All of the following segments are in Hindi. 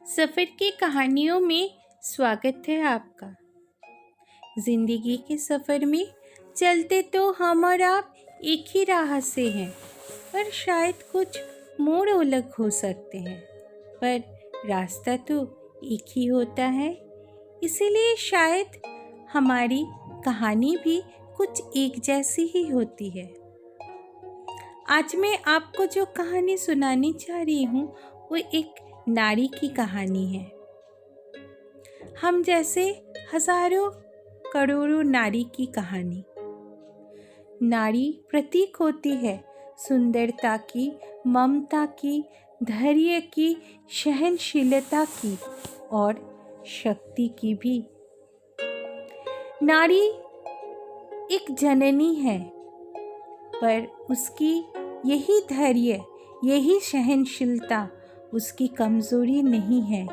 सफ़र की कहानियों में स्वागत है आपका। ज़िंदगी के सफ़र में चलते तो हम और आप एक ही राह से हैं, पर शायद कुछ मोड़ अलग हो सकते हैं, पर रास्ता तो एक ही होता है। इसीलिए शायद हमारी कहानी भी कुछ एक जैसी ही होती है। आज मैं आपको जो कहानी सुनाने जा रही हूँ वो एक नारी की कहानी है। हम जैसे हजारों करोड़ों नारी की कहानी। नारी प्रतीक होती है सुंदरता की, ममता की, धैर्य की, सहनशीलता की और शक्ति की भी। नारी एक जननी है, पर उसकी यही धैर्य, यही सहनशीलता उसकी कमज़ोरी नहीं है,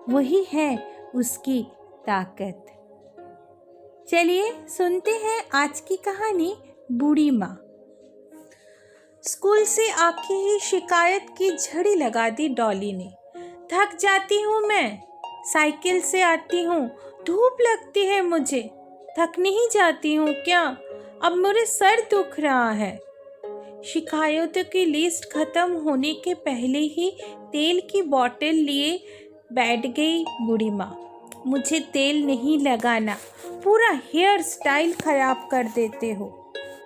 वही है उसकी ताकत। चलिए सुनते हैं आज की कहानी बूढ़ी माँ। स्कूल से आके ही शिकायत की झड़ी लगा दी डॉली ने। थक जाती हूँ मैं, साइकिल से आती हूँ, धूप लगती है मुझे। थक नहीं जाती हूँ क्या? अब मेरे सर दुख रहा है। शिकायतों की लिस्ट खत्म होने के पहले ही तेल की बोतल लिए बैठ गई बूढ़ी माँ। मुझे तेल नहीं लगाना, पूरा हेयर स्टाइल खराब कर देते हो।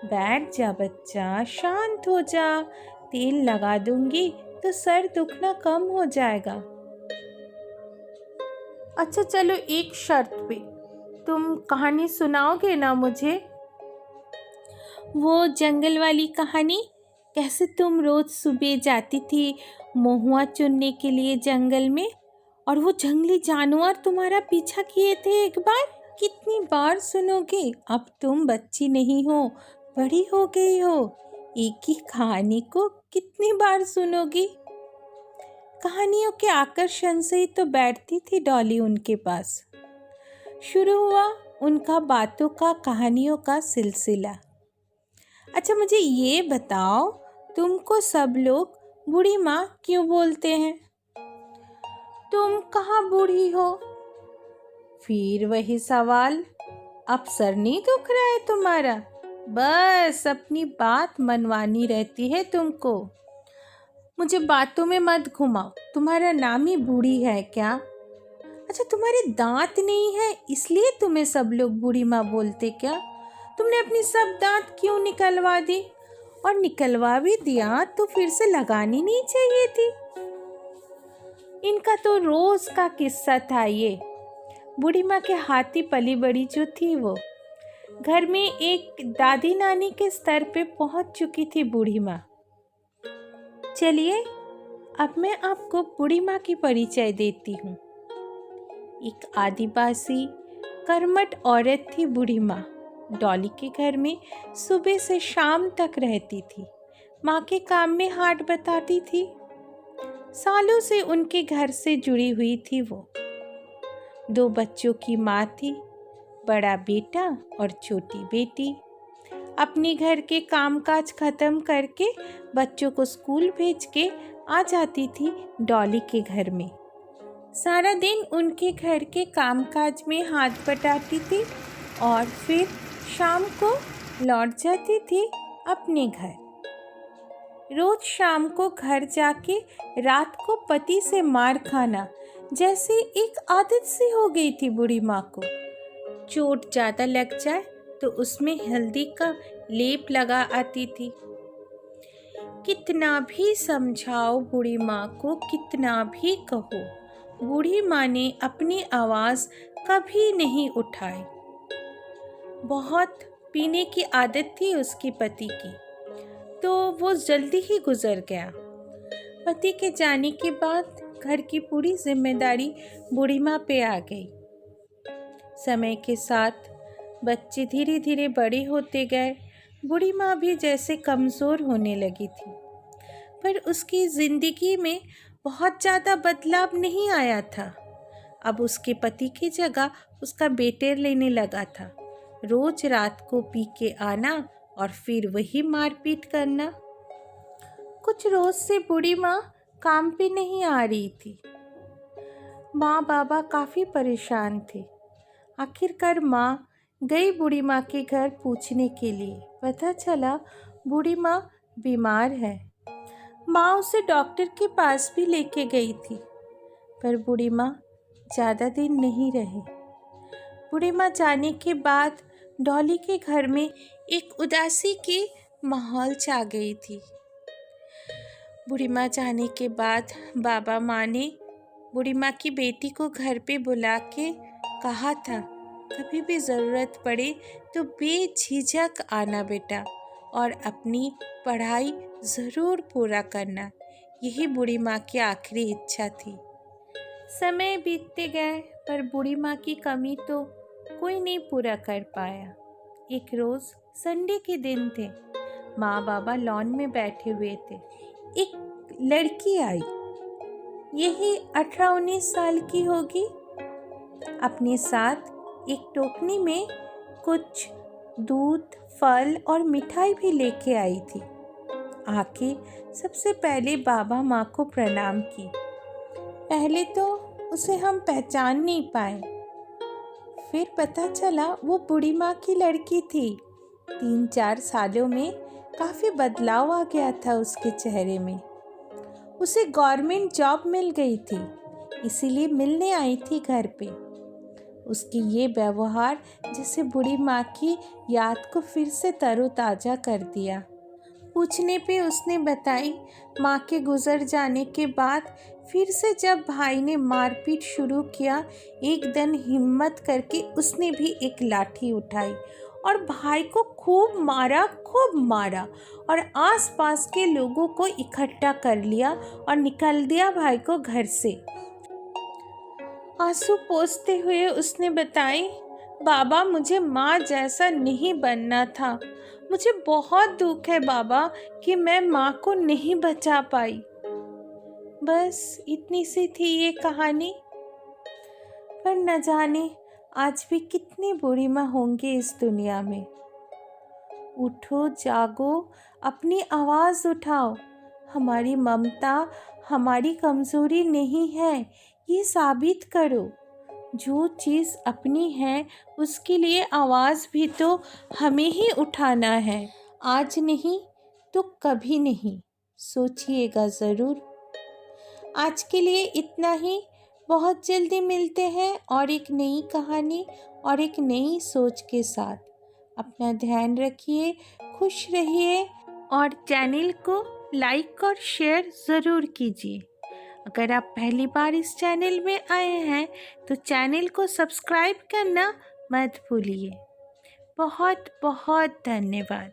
बैठ जा बच्चा, शांत हो जा, तेल लगा दूंगी तो सर दुखना कम हो जाएगा। अच्छा चलो, एक शर्त पे, तुम कहानी सुनाओगे ना मुझे? वो जंगल वाली कहानी, कैसे तुम रोज सुबह जाती थी महुआ चुनने के लिए जंगल में, और वो जंगली जानवर तुम्हारा पीछा किए थे एक बार। कितनी बार सुनोगे? अब तुम बच्ची नहीं हो, बड़ी हो गई हो। एक ही कहानी को कितनी बार सुनोगी? कहानियों के आकर्षण से ही तो बैठती थी डॉली उनके पास। शुरू हुआ उनका बातों का, कहानियों का सिलसिला। अच्छा मुझे ये बताओ, तुमको सब लोग बूढ़ी माँ क्यों बोलते हैं? तुम कहाँ बूढ़ी हो? फिर वही सवाल। अब सर नहीं दुख रहा है तुम्हारा? बस अपनी बात मनवानी रहती है तुमको। मुझे बातों में मत घुमाओ, तुम्हारा नाम ही बूढ़ी है क्या? अच्छा तुम्हारे दांत नहीं है इसलिए तुम्हें सब लोग बूढ़ी माँ बोलते क्या? तुमने अपनी सब दांत क्यों निकलवा दी? और निकलवा भी दिया तो फिर से लगानी नहीं चाहिए थी। इनका तो रोज का किस्सा था ये। बूढ़ी माँ के हाथी पली बड़ी जो थी, वो घर में एक दादी नानी के स्तर पे पहुंच चुकी थी बूढ़ी माँ। चलिए अब मैं आपको बूढ़ी माँ की परिचय देती हूँ। एक आदिवासी कर्मठ औरत थी बूढ़ी माँ। डॉली के घर में सुबह से शाम तक रहती थी, माँ के काम में हाथ बटाती थी। सालों से उनके घर से जुड़ी हुई थी वो। 2 बच्चों की माँ थी, बड़ा बेटा और छोटी बेटी। अपने घर के कामकाज खत्म करके बच्चों को स्कूल भेज के आ जाती थी डॉली के घर में। सारा दिन उनके घर के कामकाज में हाथ बटाती थी और फिर शाम को लौट जाती थी अपने घर। रोज शाम को घर जाके रात को पति से मार खाना जैसे एक आदत सी हो गई थी बूढ़ी माँ को। चोट ज़्यादा लग जाए तो उसमें हल्दी का लेप लगा आती थी। कितना भी समझाओ बूढ़ी माँ को, कितना भी कहो, बूढ़ी माँ ने अपनी आवाज़ कभी नहीं उठाई। बहुत पीने की आदत थी उसके पति की, तो वो जल्दी ही गुजर गया। पति के जाने के बाद घर की पूरी जिम्मेदारी बूढ़ी माँ पे आ गई। समय के साथ बच्चे धीरे धीरे बड़े होते गए। बूढ़ी माँ भी जैसे कमज़ोर होने लगी थी, पर उसकी ज़िंदगी में बहुत ज़्यादा बदलाव नहीं आया था। अब उसके पति की जगह उसका बेटे लेने लगा था। रोज रात को पी के आना और फिर वही मारपीट करना। कुछ रोज से बूढ़ी माँ काम पे नहीं आ रही थी। माँ बाबा काफ़ी परेशान थे। आखिरकार माँ गई बूढ़ी माँ के घर पूछने के लिए। पता चला बूढ़ी माँ बीमार है। माँ उसे डॉक्टर के पास भी लेके गई थी, पर बूढ़ी माँ ज़्यादा दिन नहीं रही। बूढ़ी माँ जाने के बाद डॉली के घर में एक उदासी की माहौल छा गई थी। बूढ़ी माँ जाने के बाद बाबा माँ ने बूढ़ी माँ की बेटी को घर पे बुला के कहा था, कभी भी ज़रूरत पड़े तो बेझिझक आना बेटा, और अपनी पढ़ाई ज़रूर पूरा करना। यही बूढ़ी माँ की आखिरी इच्छा थी। समय बीतते गए, पर बूढ़ी माँ की कमी तो कोई नहीं पूरा कर पाया। एक रोज़ संडे के दिन थे। माँ बाबा लॉन में बैठे हुए थे। एक लड़की आई, यही 18-19 साल की होगी। अपने साथ एक टोकनी में कुछ दूध, फल और मिठाई भी लेके आई थी। आके सबसे पहले बाबा माँ को प्रणाम की। पहले तो उसे हम पहचान नहीं पाए, फिर पता चला वो बूढ़ी माँ की लड़की थी। 3-4 सालों में काफ़ी बदलाव आ गया था उसके चेहरे में। उसे गवर्नमेंट जॉब मिल गई थी, इसीलिए मिलने आई थी घर पे। उसकी ये व्यवहार जैसे बूढ़ी माँ की याद को फिर से तरोताज़ा कर दिया। पूछने पे उसने बताई, माँ के गुजर जाने के बाद फिर से जब भाई ने मारपीट शुरू किया, एकदम हिम्मत करके उसने भी एक लाठी उठाई और भाई को खूब मारा और आसपास के लोगों को इकट्ठा कर लिया और निकल दिया भाई को घर से। आंसू पोंछते हुए उसने बताई, बाबा मुझे माँ जैसा नहीं बनना था। मुझे बहुत दुख है बाबा कि मैं माँ को नहीं बचा पाई। बस इतनी सी थी ये कहानी, पर न जाने आज भी कितनी बूढ़ी माँ होंगी इस दुनिया में। उठो, जागो, अपनी आवाज़ उठाओ। हमारी ममता हमारी कमज़ोरी नहीं है, ये साबित करो। जो चीज़ अपनी है उसके लिए आवाज़ भी तो हमें ही उठाना है। आज नहीं तो कभी नहीं, सोचिएगा ज़रूर। आज के लिए इतना ही। बहुत जल्दी मिलते हैं और एक नई कहानी और एक नई सोच के साथ। अपना ध्यान रखिए, खुश रहिए और चैनल को लाइक और शेयर ज़रूर कीजिए। अगर आप पहली बार इस चैनल में आए हैं तो चैनल को सब्सक्राइब करना मत भूलिए। बहुत बहुत धन्यवाद।